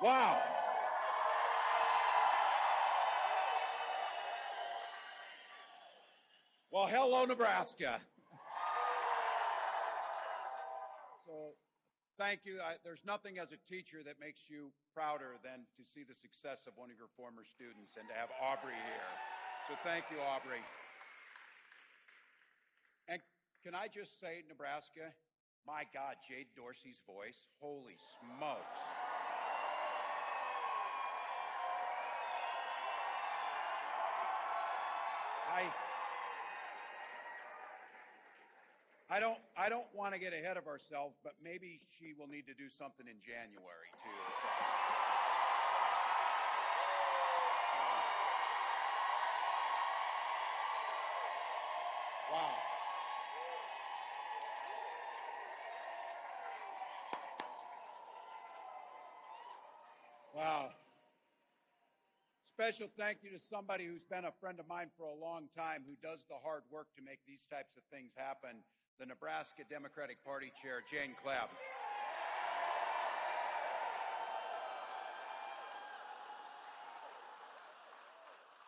Wow. Well, hello, Nebraska. So, thank you. There's nothing as a teacher that makes you prouder than to see the success of one of your former students and to have Aubrey here. So thank you, Aubrey. And can I just say, Nebraska, my God, Jade Dorsey's voice, holy smokes. I don't want to get ahead of ourselves, but maybe she will need to do something in January too. So. Wow. Wow. Special thank you to somebody who's been a friend of mine for a long time, who does the hard work to make these types of things happen. The Nebraska Democratic Party Chair, Jane Clapp.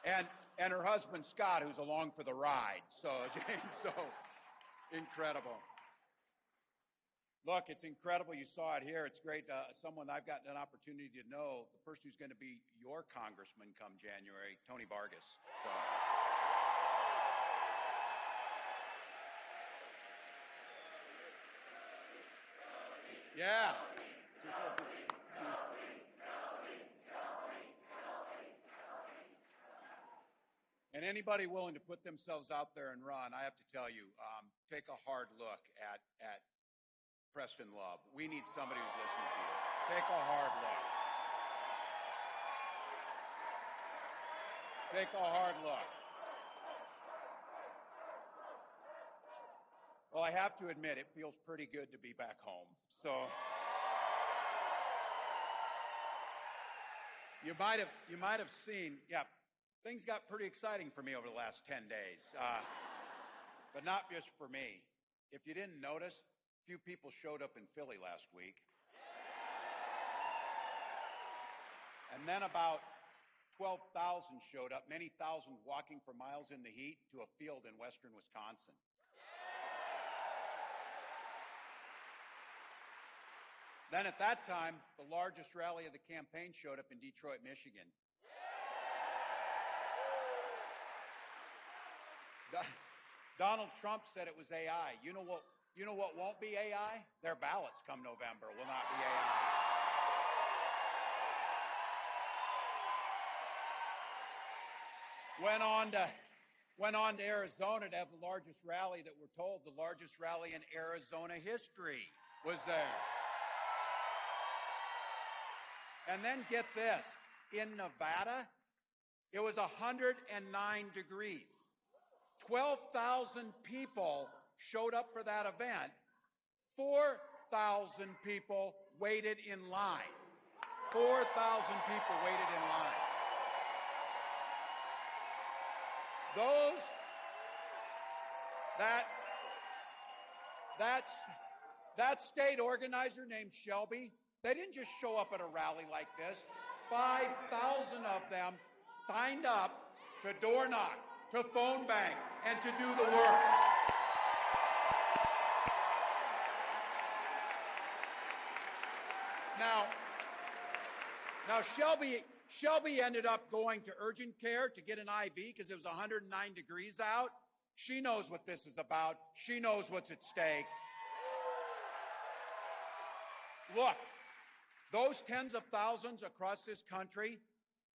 And her husband, Scott, who's along for the ride. So, Jane, so incredible. Look, it's incredible. You saw it here. It's great. Someone I've gotten an opportunity to know, the person who's going to be your congressman come January, Tony Vargas. So. Yeah. And anybody willing to put themselves out there and run, I have to tell you, take a hard look at Preston Love. We need somebody who's listening to you. Take a hard look. Take a hard look. Well, I have to admit, it feels pretty good to be back home. So you might have seen, yeah, things got pretty exciting for me over the last 10 days, but not just for me. If you didn't notice, a few people showed up in Philly last week. And then about 12,000 showed up, many thousand walking for miles in the heat to a field in western Wisconsin. Then at that time, the largest rally of the campaign showed up in Detroit, Michigan. Donald Trump said it was AI. You know what won't be AI? Their ballots come November will not be AI. Went on to Arizona to have the largest rally that we're told, the largest rally in Arizona history was there. And then get this, in Nevada, it was 109 degrees. 12,000 people showed up for that event. 4,000 people waited in line. 4,000 people waited in line. That state organizer named Shelby, they didn't just show up at a rally like this. 5,000 of them signed up to door knock, to phone bang, and to do the work. Now Shelby ended up going to urgent care to get an IV because it was 109 degrees out. She knows what this is about. She knows what's at stake. Look, those tens of thousands across this country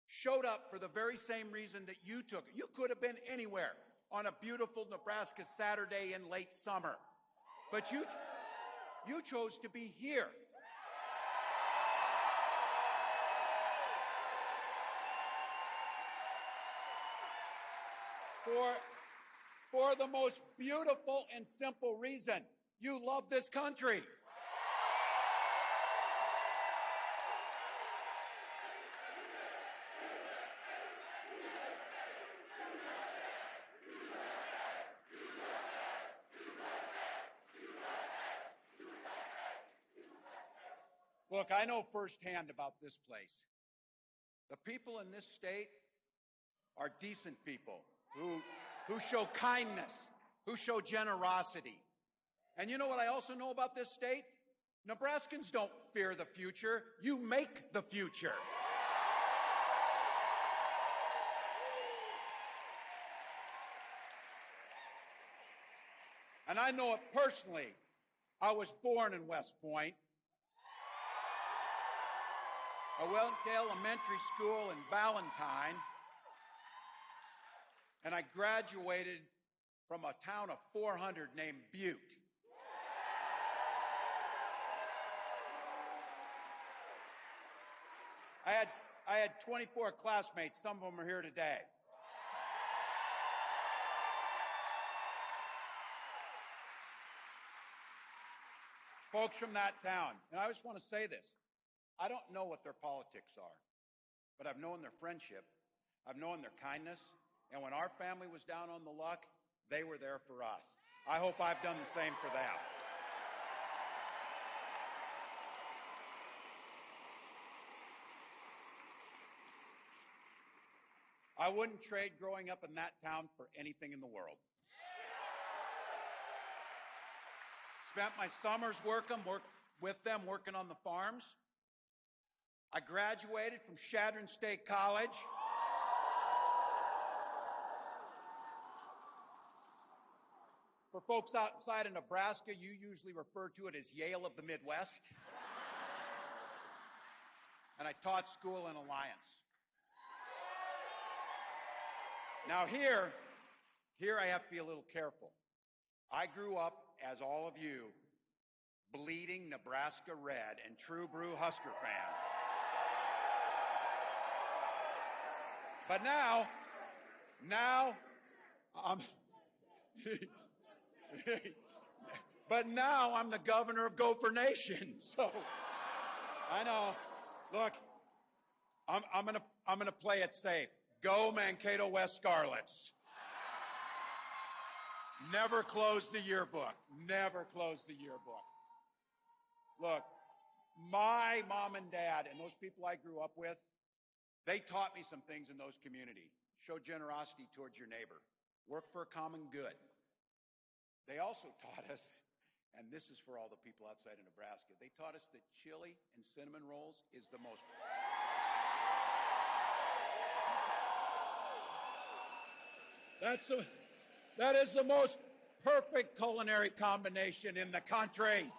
showed up for the very same reason that you took. You could have been anywhere on a beautiful Nebraska Saturday in late summer, but you chose to be here. For the most beautiful and simple reason, you love this country. Look, I know firsthand about this place. The people in this state are decent people who show kindness, who show generosity. And you know what I also know about this state? Nebraskans don't fear the future. You make the future. And I know it personally. I was born in West Point. I went to elementary school in Valentine, and I graduated from a town of 400 named Butte. I had 24 classmates. Some of them are here today. Folks from that town. And I just want to say this. I don't know what their politics are, but I've known their friendship. I've known their kindness. And when our family was down on the luck, they were there for us. I hope I've done the same for them. I wouldn't trade growing up in that town for anything in the world. Spent my summers working on the farms. I graduated from Chadron State College. For folks outside of Nebraska, you usually refer to it as Yale of the Midwest. And I taught school in Alliance. Now here I have to be a little careful. I grew up, as all of you, bleeding Nebraska red and true blue Husker fan. But now I'm the governor of Gopher Nation. So I know. Look, I'm gonna play it safe. Go Mankato West Scarlets. Never close the yearbook. Never close the yearbook. Look, my mom and dad and those people I grew up with, they taught me some things in those communities. Show generosity towards your neighbor. Work for a common good. They also taught us, and this is for all the people outside of Nebraska, they taught us that chili and cinnamon rolls is the most... That is the most perfect culinary combination in the country.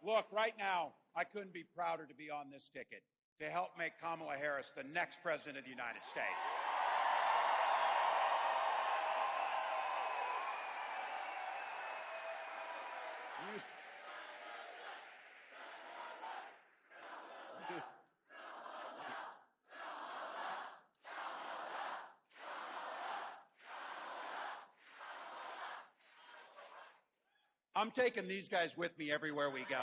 Look, right now, I couldn't be prouder to be on this ticket to help make Kamala Harris the next president of the United States. I'm taking these guys with me everywhere we go.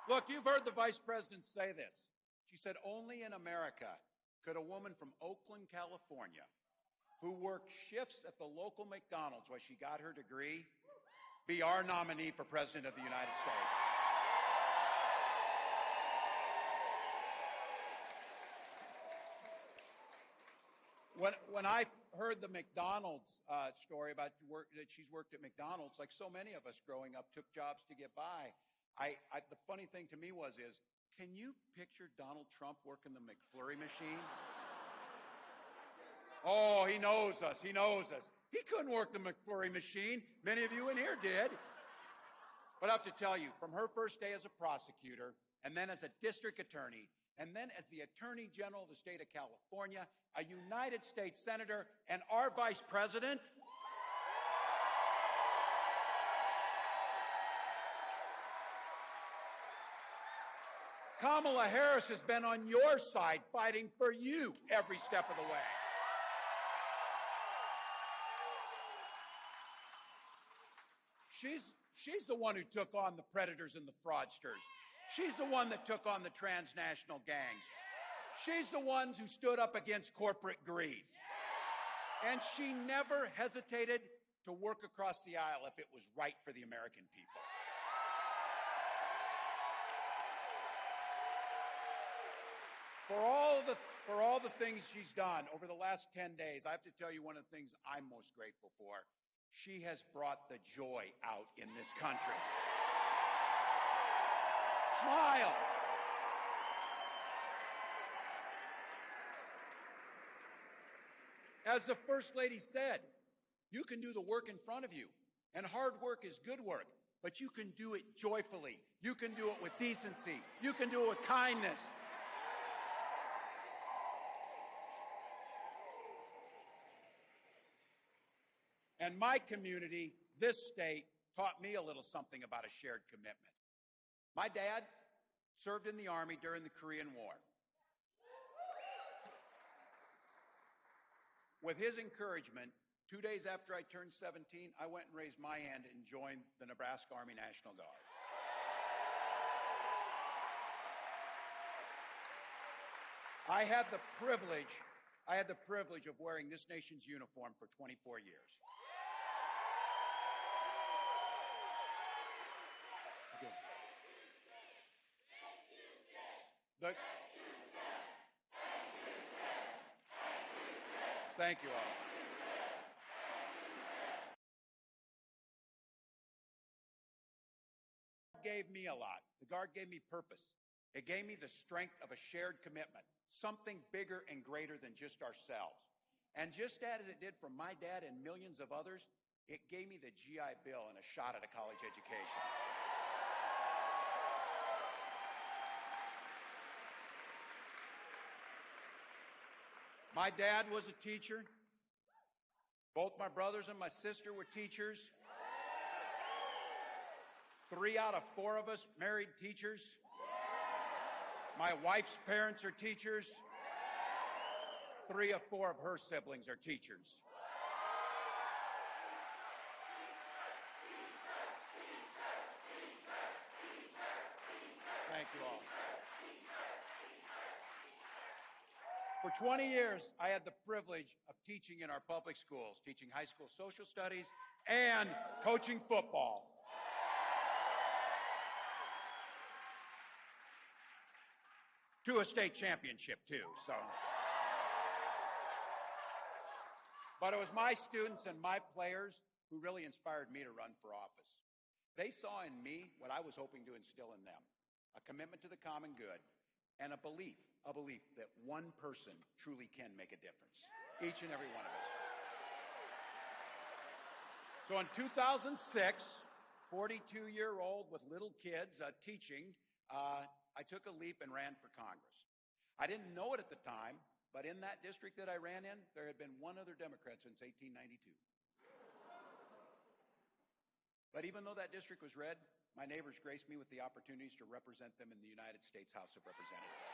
Look, you've heard the vice president say this. She said, only in America could a woman from Oakland, California, who worked shifts at the local McDonald's where she got her degree, be our nominee for president of the United States. When I heard the McDonald's story about that she's worked at McDonald's, like so many of us growing up, took jobs to get by. The funny thing to me is, can you picture Donald Trump working the McFlurry machine? Oh, he knows us. He knows us. He couldn't work the McFlurry machine. Many of you in here did. But I have to tell you, from her first day as a prosecutor, and then as a district attorney, and then as the Attorney General of the state of California, a United States Senator, and our Vice President, Kamala Harris has been on your side fighting for you every step of the way. She's the one who took on the predators and the fraudsters. She's the one that took on the transnational gangs. She's the one who stood up against corporate greed. And she never hesitated to work across the aisle if it was right for the American people. For all the things she's done over the last 10 days, I have to tell you one of the things I'm most grateful for. She has brought the joy out in this country. Smile. As the First Lady said, you can do the work in front of you, and hard work is good work, but you can do it joyfully. You can do it with decency. You can do it with kindness. And my community, this state, taught me a little something about a shared commitment. My dad served in the Army during the Korean War. With his encouragement, 2 days after I turned 17, I went and raised my hand and joined the Nebraska Army National Guard. I had the privilege of wearing this nation's uniform for 24 years. Thank you all. Gave me a lot. The Guard gave me purpose. It gave me the strength of a shared commitment, something bigger and greater than just ourselves. And just as it did for my dad and millions of others, it gave me the GI Bill and a shot at a college education. My dad was a teacher. Both my brothers and my sister were teachers. 3 out of 4 of us married teachers. My wife's parents are teachers. 3 of 4 of her siblings are teachers. Thank you all. For 20 years, I had the privilege of teaching in our public schools, teaching high school social studies and coaching football. To a state championship, too. But it was my students and my players who really inspired me to run for office. They saw in me what I was hoping to instill in them, a commitment to the common good and a belief that one person truly can make a difference, each and every one of us. So in 2006, 42-year-old with little kids teaching, I took a leap and ran for Congress. I didn't know it at the time, but in that district that I ran in, there had been one other Democrat since 1892. But even though that district was red, my neighbors graced me with the opportunities to represent them in the United States House of Representatives.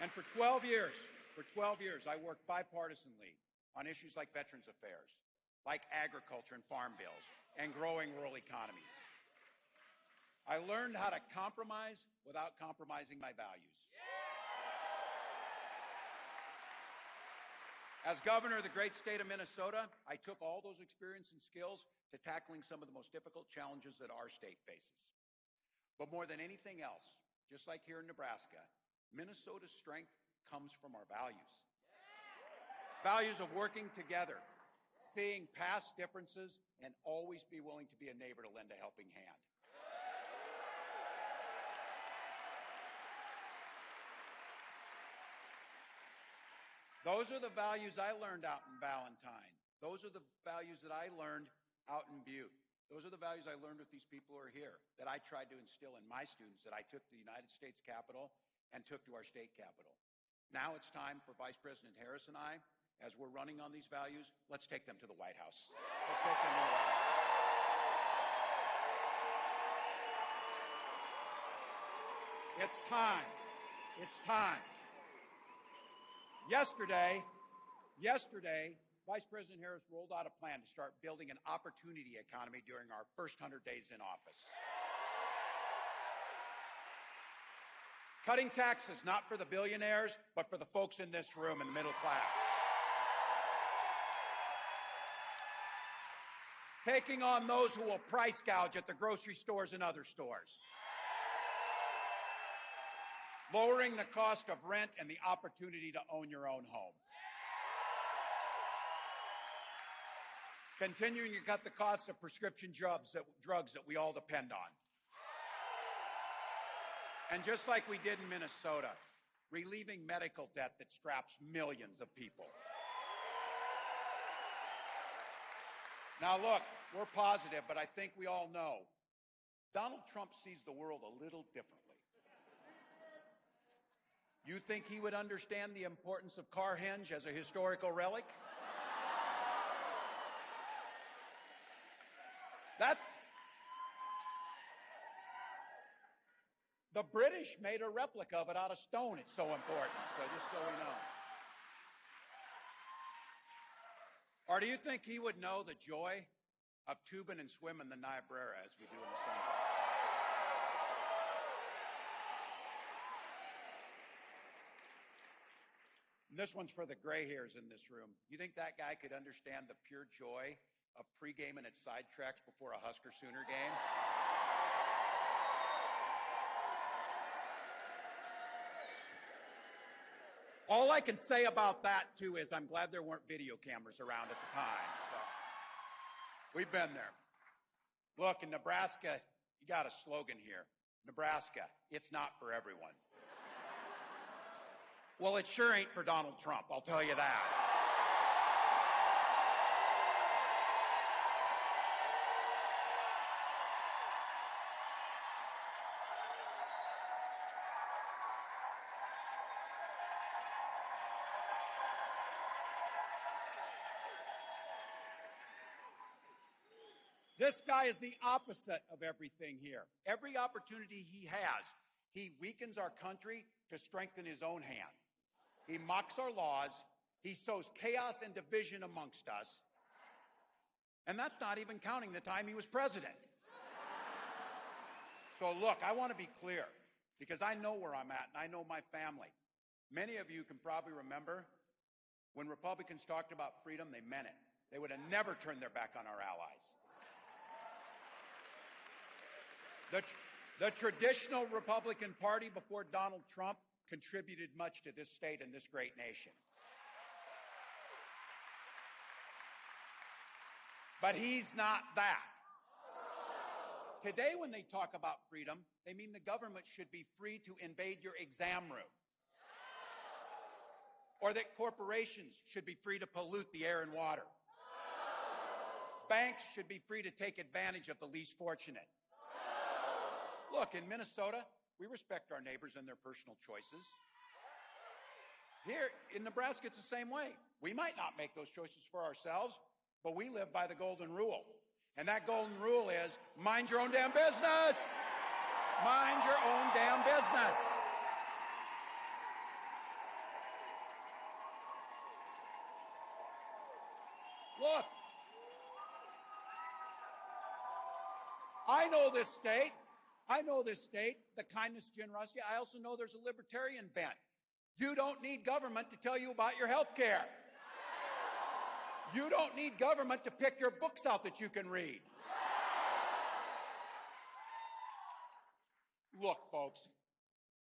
And for 12 years, I worked bipartisanly on issues like Veterans Affairs, like agriculture and farm bills, and growing rural economies. I learned how to compromise without compromising my values. As governor of the great state of Minnesota, I took all those experience and skills to tackling some of the most difficult challenges that our state faces. But more than anything else, just like here in Nebraska, Minnesota's strength comes from our values. Values of working together, seeing past differences, and always be willing to be a neighbor to lend a helping hand. Those are the values I learned out in Valentine. Those are the values that I learned out in Butte. Those are the values I learned with these people who are here, that I tried to instill in my students, that I took to the United States Capitol and took to our state capitol. Now it's time for Vice President Harris and I, as we're running on these values, let's take them to the White House. Let's take them to the White House. It's time. It's time. Yesterday, Vice President Harris rolled out a plan to start building an opportunity economy during our first 100 days in office. Cutting taxes, not for the billionaires, but for the folks in this room in the middle class. Taking on those who will price gouge at the grocery stores and other stores. Lowering the cost of rent and the opportunity to own your own home. Continuing to cut the costs of prescription drugs that we all depend on. And just like we did in Minnesota, relieving medical debt that straps millions of people. Now look, we're positive, but I think we all know Donald Trump sees the world a little differently. You think he would understand the importance of Carhenge as a historical relic? The British made a replica of it out of stone. It's so important, so just so we know. Or do you think he would know the joy of tubing and swimming the Niobrara as we do in the summer? And this one's for the gray hairs in this room. You think that guy could understand the pure joy of pre-gaming at sidetracks before a Husker Sooner game? All I can say about that, too, is I'm glad there weren't video cameras around at the time. So we've been there. Look, in Nebraska, you got a slogan here. Nebraska, it's not for everyone. Well, it sure ain't for Donald Trump, I'll tell you that. This guy is the opposite of everything here. Every opportunity he has, he weakens our country to strengthen his own hand. He mocks our laws. He sows chaos and division amongst us. And that's not even counting the time he was president. So look, I want to be clear because I know where I'm at and I know my family. Many of you can probably remember when Republicans talked about freedom, they meant it. They would have never turned their back on our allies. The traditional Republican Party before Donald Trump contributed much to this state and this great nation. But he's not that. Today, when they talk about freedom, they mean the government should be free to invade your exam room. Or that corporations should be free to pollute the air and water. Banks should be free to take advantage of the least fortunate. Look, in Minnesota, we respect our neighbors and their personal choices. Here in Nebraska, it's the same way. We might not make those choices for ourselves, but we live by the golden rule. And that golden rule is mind your own damn business. Mind your own damn business. Look, I know this state. The kindness, generosity. I also know there's a libertarian bent. You don't need government to tell you about your health care. You don't need government to pick your books out that you can read. Look, folks,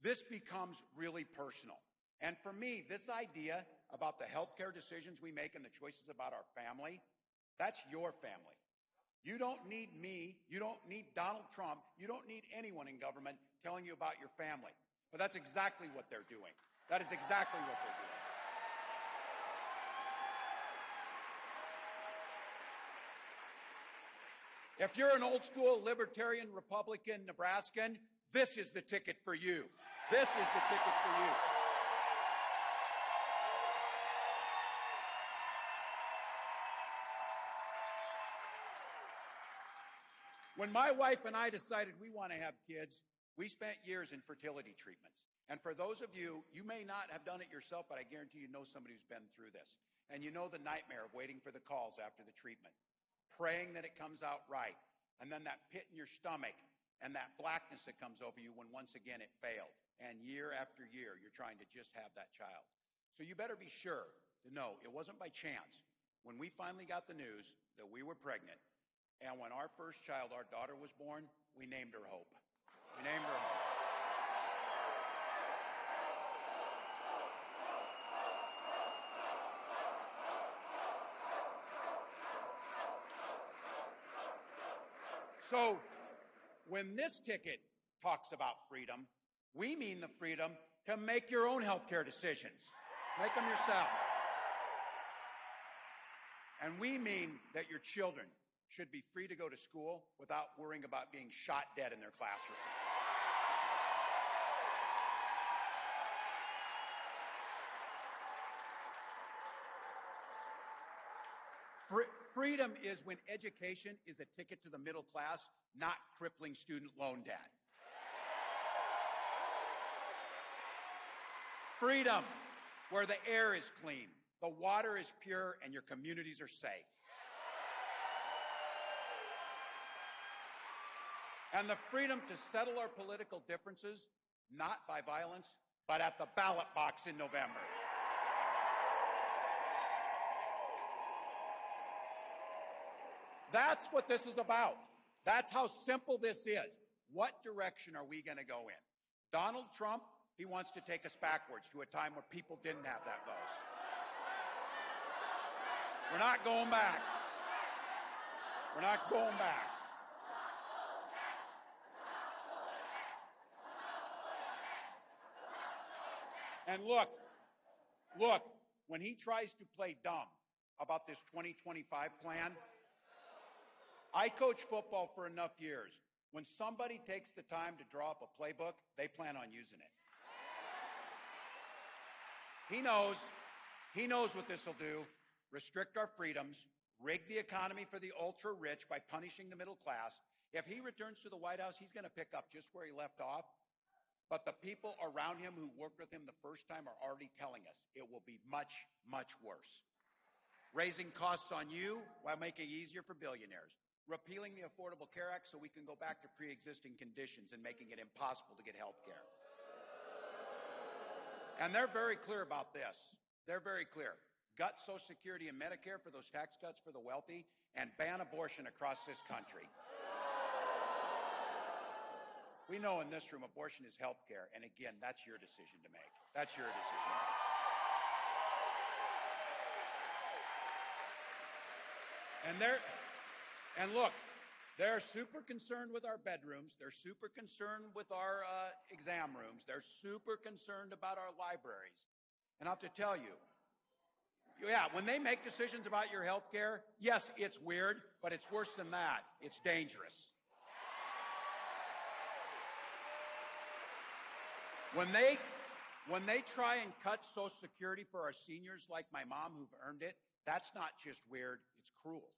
this becomes really personal. And for me, this idea about the health care decisions we make and the choices about our family, that's your family. You don't need me. You don't need Donald Trump. You don't need anyone in government telling you about your family. But that's exactly what they're doing. That is exactly what they're doing. If you're an old school libertarian, Republican, Nebraskan, this is the ticket for you. This is the ticket for you. When my wife and I decided we want to have kids, we spent years in fertility treatments. And for those of you, you may not have done it yourself, but I guarantee you know somebody who's been through this. And you know the nightmare of waiting for the calls after the treatment, praying that it comes out right, and then that pit in your stomach and that blackness that comes over you when once again it failed. And year after year, you're trying to just have that child. So you better be sure to know it wasn't by chance. When we finally got the news that we were pregnant, and when our first child, our daughter, was born, we named her Hope. We named her Hope. So when this ticket talks about freedom, we mean the freedom to make your own healthcare decisions. Make them yourself. And we mean that your children should be free to go to school without worrying about being shot dead in their classroom. Freedom is when education is a ticket to the middle class, not crippling student loan debt. Freedom, where the air is clean, the water is pure, and your communities are safe. And the freedom to settle our political differences, not by violence, but at the ballot box in November. That's what this is about. That's how simple this is. What direction are we going to go in? Donald Trump, he wants to take us backwards to a time where people didn't have that vote. We're not going back. We're not going back. And look, when he tries to play dumb about this 2025 plan, I coached football for enough years. When somebody takes the time to draw up a playbook, they plan on using it. He knows what this will do. Restrict our freedoms, rig the economy for the ultra-rich by punishing the middle class. If he returns to the White House, he's going to pick up just where he left off. But the people around him who worked with him the first time are already telling us it will be much, much worse. Raising costs on you while making it easier for billionaires. Repealing the Affordable Care Act so we can go back to pre-existing conditions and making it impossible to get health care. And they're very clear about this. They're very clear. Gut Social Security and Medicare for those tax cuts for the wealthy, and ban abortion across this country. We know in this room abortion is health care, and again, that's your decision to make. That's your decision to make. And look, they're super concerned with our bedrooms. They're super concerned with our exam rooms. They're super concerned about our libraries. And I have to tell you, yeah, when they make decisions about your health care, yes, it's weird, but it's worse than that. It's dangerous. When they try and cut Social Security for our seniors like my mom who've earned it, that's not just weird, it's cruel.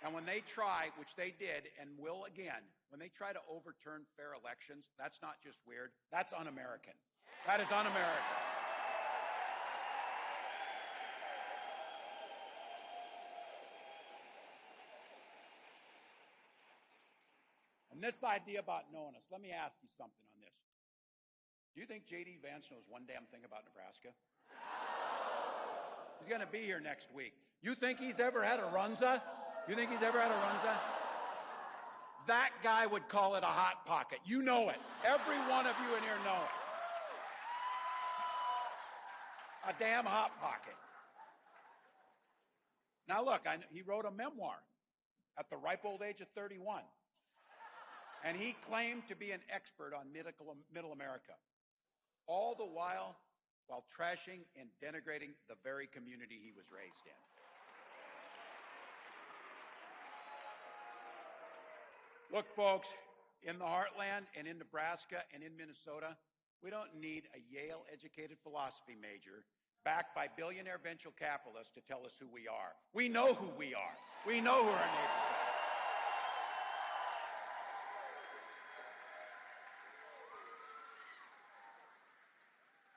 And when they try, which they did and will again, when they try to overturn fair elections, that's not just weird, that's un-American. That is un-American. And this idea about knowing us, let me ask you something on this. Do you think J.D. Vance knows one damn thing about Nebraska? He's going to be here next week. You think he's ever had a runza? You think he's ever had a runza? That guy would call it a hot pocket. You know it. Every one of you in here know it. A damn hot pocket. Now look, he wrote a memoir at the ripe old age of 31. And he claimed to be an expert on middle America. All the while trashing and denigrating the very community he was raised in. Look, folks, in the heartland and in Nebraska and in Minnesota, we don't need a Yale-educated philosophy major backed by billionaire venture capitalists to tell us who we are. We know who we are. We know who our neighbors are.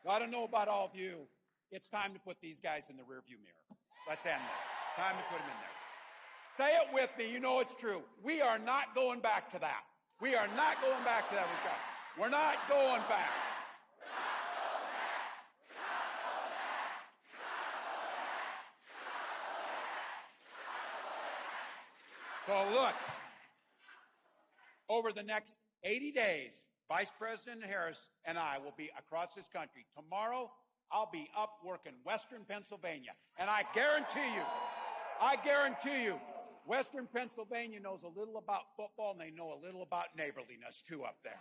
So I don't know about all of you. It's time to put these guys in the rearview mirror. Let's end this. It's time to put them in there. Say it with me. You know it's true. We are not going back to that. We are not going back to that. We're not going back. So look, over the next 80 days, Vice President Harris and I will be across this country. Tomorrow, I'll be up working Western Pennsylvania. And I guarantee you, Western Pennsylvania knows a little about football and they know a little about neighborliness too up there.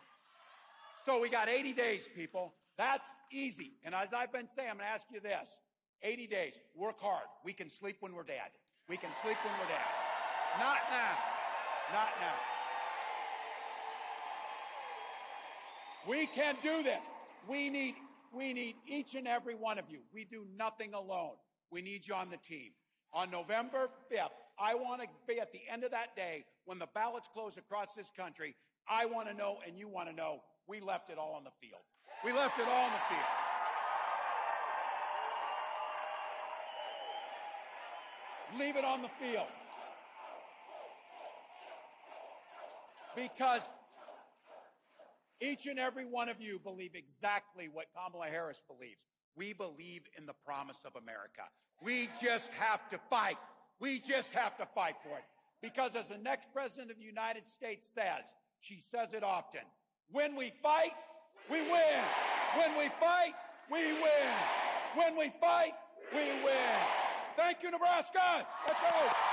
So we got 80 days, people. That's easy. And as I've been saying, I'm going to ask you this. 80 days. Work hard. We can sleep when we're dead. We can sleep when we're dead. Not now. Not now. We can do this. We need each and every one of you. We do nothing alone. We need you on the team. On November 5th, I want to be at the end of that day when the ballots close across this country. I want to know, and you want to know, we left it all on the field. We left it all on the field. Leave it on the field. Because each and every one of you believe exactly what Kamala Harris believes. We believe in the promise of America. We just have to fight. We just have to fight for it. Because as the next president of the United States says, she says it often, when we fight, we win. When we fight, we win. When we fight, we win. Thank you, Nebraska. Let's go.